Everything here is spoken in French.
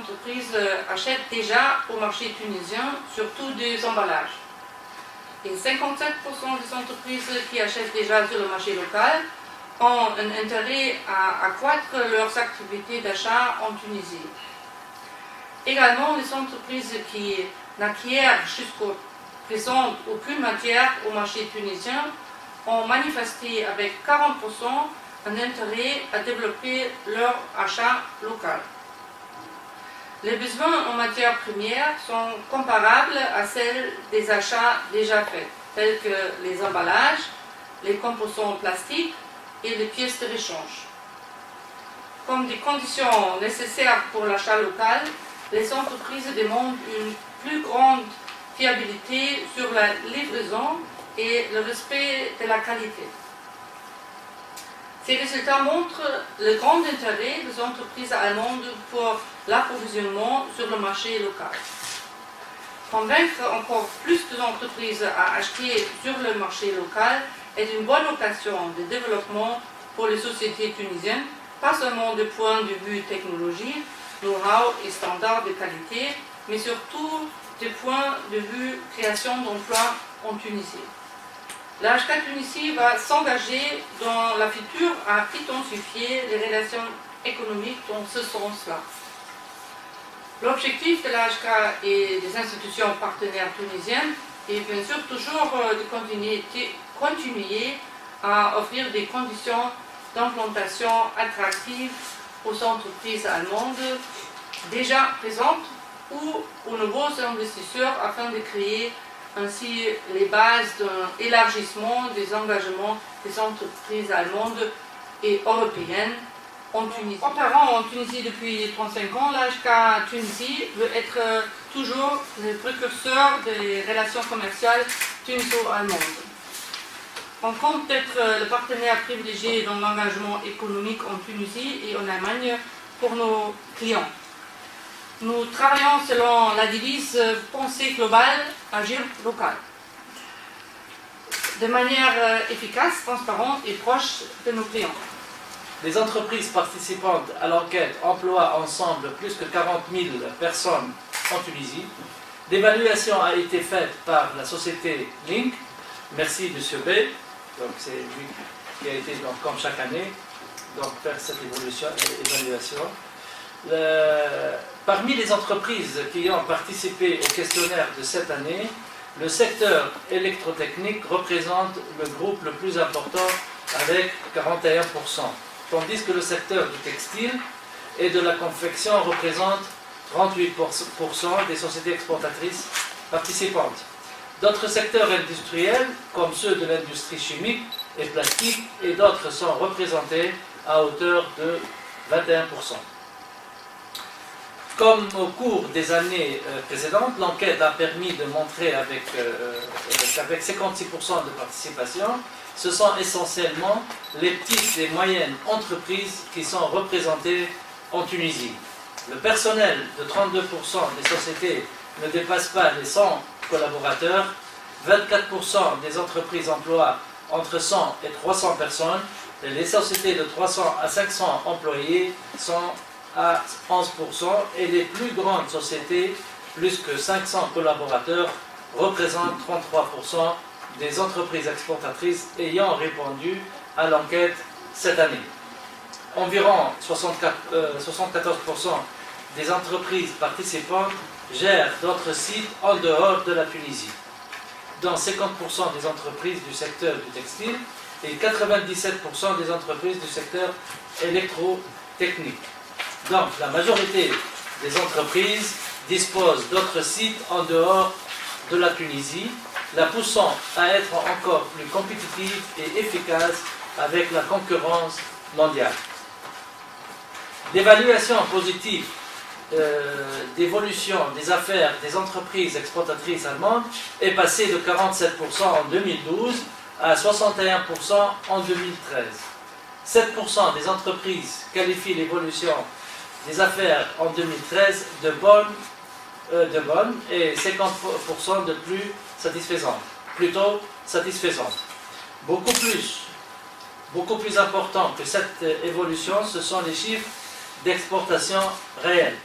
entreprises achètent déjà au marché tunisien, surtout des emballages. Et 57% des entreprises qui achètent déjà sur le marché local ont un intérêt à accroître leurs activités d'achat en Tunisie. Également, les entreprises qui n'acquièrent jusqu'au présent aucune matière au marché tunisien ont manifesté avec 40% un intérêt à développer leur achat local. Les besoins en matières premières sont comparables à celles des achats déjà faits, tels que les emballages, les composants plastiques et les pièces de rechange. Comme des conditions nécessaires pour l'achat local, les entreprises demandent une plus grande fiabilité sur la livraison et le respect de la qualité. Ces résultats montrent le grand intérêt des entreprises allemandes pour l'approvisionnement sur le marché local. Convaincre encore plus d'entreprises à acheter sur le marché local est une bonne occasion de développement pour les sociétés tunisiennes, pas seulement du point de vue technologie, know-how et standards de qualité, mais surtout du point de vue création d'emplois en Tunisie. L'HK Tunisie va s'engager dans la future à intensifier les relations économiques dans ce sens-là. L'objectif de l'HK et des institutions partenaires tunisiennes est bien sûr toujours de continuer à offrir des conditions d'implantation attractives aux entreprises allemandes déjà présentes ou aux nouveaux investisseurs afin de créer ainsi les bases d'un élargissement des engagements des entreprises allemandes et européennes en Tunisie. Opérant en Tunisie depuis 35 ans, l'HK Tunisie veut être toujours le précurseur des relations commerciales tuniso-allemandes. On compte être le partenaire privilégié dans l'engagement économique en Tunisie et en Allemagne pour nos clients. Nous travaillons selon la devise « Penser global, agir local », de manière efficace, transparente et proche de nos clients. Les entreprises participantes à l'enquête emploient ensemble plus que 40 000 personnes en Tunisie. L'évaluation a été faite par la société Link. Merci M. B. Donc c'est lui qui a été, donc, comme chaque année, donc, faire cette évaluation. Parmi les entreprises qui ont participé au questionnaire de cette année, le secteur électrotechnique représente le groupe le plus important avec 41%, tandis que le secteur du textile et de la confection représente 38% des sociétés exportatrices participantes. D'autres secteurs industriels, comme ceux de l'industrie chimique et plastique, et d'autres sont représentés à hauteur de 21%. Comme au cours des années précédentes, l'enquête a permis de montrer qu'avec 56% de participation, ce sont essentiellement les petites et moyennes entreprises qui sont représentées en Tunisie. Le personnel de 32% des sociétés ne dépasse pas les 100 collaborateurs, 24% des entreprises emploient entre 100 et 300 personnes, et les sociétés de 300 à 500 employés sont à 11%, et les plus grandes sociétés, plus que 500 collaborateurs, représentent 33% des entreprises exportatrices ayant répondu à l'enquête cette année. Environ 74% des entreprises participantes gèrent d'autres sites en dehors de la Tunisie, dont 50% des entreprises du secteur du textile et 97% des entreprises du secteur électrotechnique. Donc la majorité des entreprises disposent d'autres sites en dehors de la Tunisie, la poussant à être encore plus compétitive et efficace avec la concurrence mondiale. L'évaluation positive d'évolution des affaires des entreprises exportatrices allemandes est passée de 47% en 2012 à 61% en 2013. 7% des entreprises qualifient l'évolution des affaires en 2013 de bonne et 50% de plus satisfaisante, plutôt satisfaisante. Beaucoup plus important que cette évolution, ce sont les chiffres d'exportation réels.